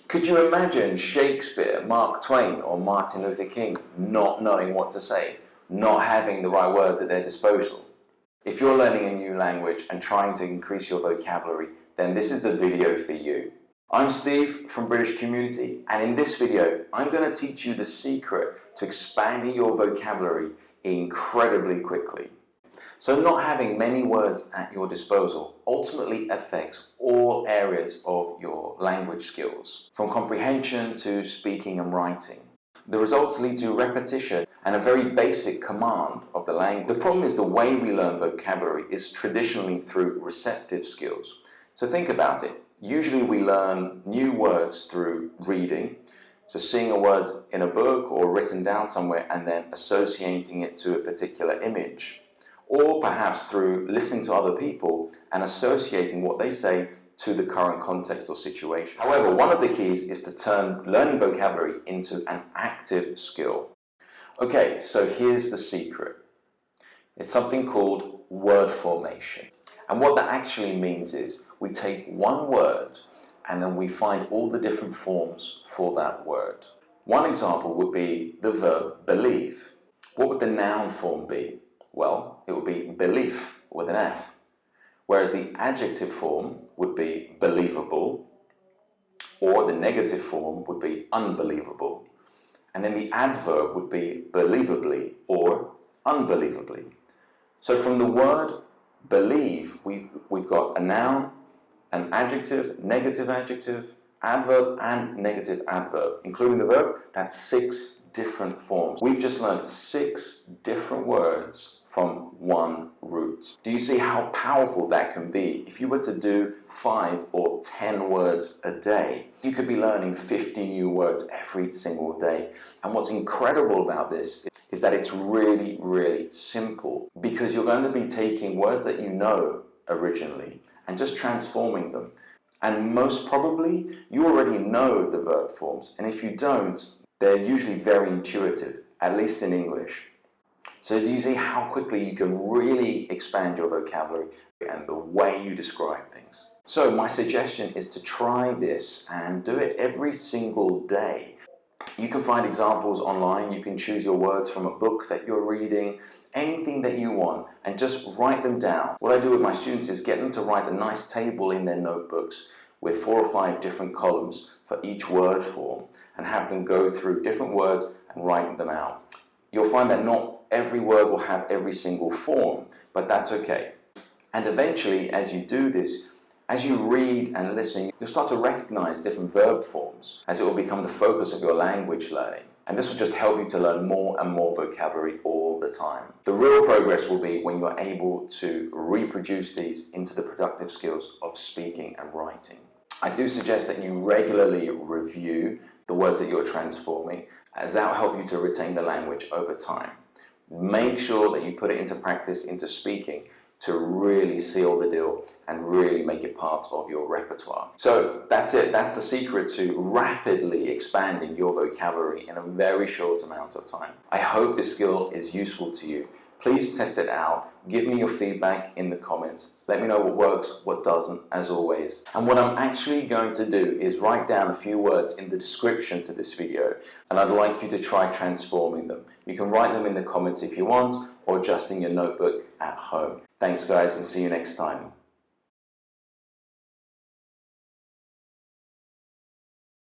Could you imagine Shakespeare, Mark Twain, or Martin Luther King not knowing what to say, not having the right words at their disposal? If you're learning a new language and trying to increase your vocabulary, then this is the video for you. I'm Steve from British Community, and in this video, I'm going to teach you the secret to expanding your vocabulary incredibly quickly. So not having many words at your disposal ultimately affects all areas of your language skills, from comprehension to speaking and writing. The results lead to repetition and a very basic command of the language. The problem is the way we learn vocabulary is traditionally through receptive skills. So think about it. Usually we learn new words through reading, so seeing a word in a book or written down somewhere and then associating it to a particular image. Or perhaps through listening to other people and associating what they say to the current context or situation. However, one of the keys is to turn learning vocabulary into an active skill. Okay, so here's the secret. It's something called word formation. And what that actually means is we take one word and then we find all the different forms for that word. One example would be the verb believe. What would the noun form be? Well, it would be belief with an F. Whereas the adjective form would be believable, or the negative form would be unbelievable. And then the adverb would be believably or unbelievably. So from the word believe, we've got a noun, an adjective, adverb, and negative adverb. Including the verb, that's 6 different forms. We've just learned 6 different words from one root. Do you see how powerful that can be? If you were to do 5 or 10 words a day, you could be learning 50 new words every single day. And what's incredible about this is that it's really, really simple, because you're going to be taking words that you know originally and just transforming them. And most probably, you already know the verb forms. And if you don't, they're usually very intuitive, at least in English. So do you see how quickly you can really expand your vocabulary and the way you describe things? So my suggestion is to try this and do it every single day. You can find examples online, you can choose your words from a book that you're reading, anything that you want, and just write them down. What I do with my students is get them to write a nice table in their notebooks with 4 or 5 different columns for each word form, and have them go through different words and write them out. You'll find that not every word will have every single form, but that's okay. And eventually, as you do this, as you read and listen, you'll start to recognize different verb forms, as it will become the focus of your language learning. And this will just help you to learn more and more vocabulary all the time. The real progress will be when you're able to reproduce these into the productive skills of speaking and writing. I do suggest that you regularly review the words that you're transforming, as that will help you to retain the language over time. Make sure that you put it into practice, into speaking, to really seal the deal and really make it part of your repertoire. So that's it. That's the secret to rapidly expanding your vocabulary in a very short amount of time. I hope this skill is useful to you. Please test it out. Give me your feedback in the comments. Let me know what works, what doesn't, as always. And what I'm actually going to do is write down a few words in the description to this video, and I'd like you to try transforming them. You can write them in the comments if you want, or just in your notebook at home. Thanks guys, and see you next time.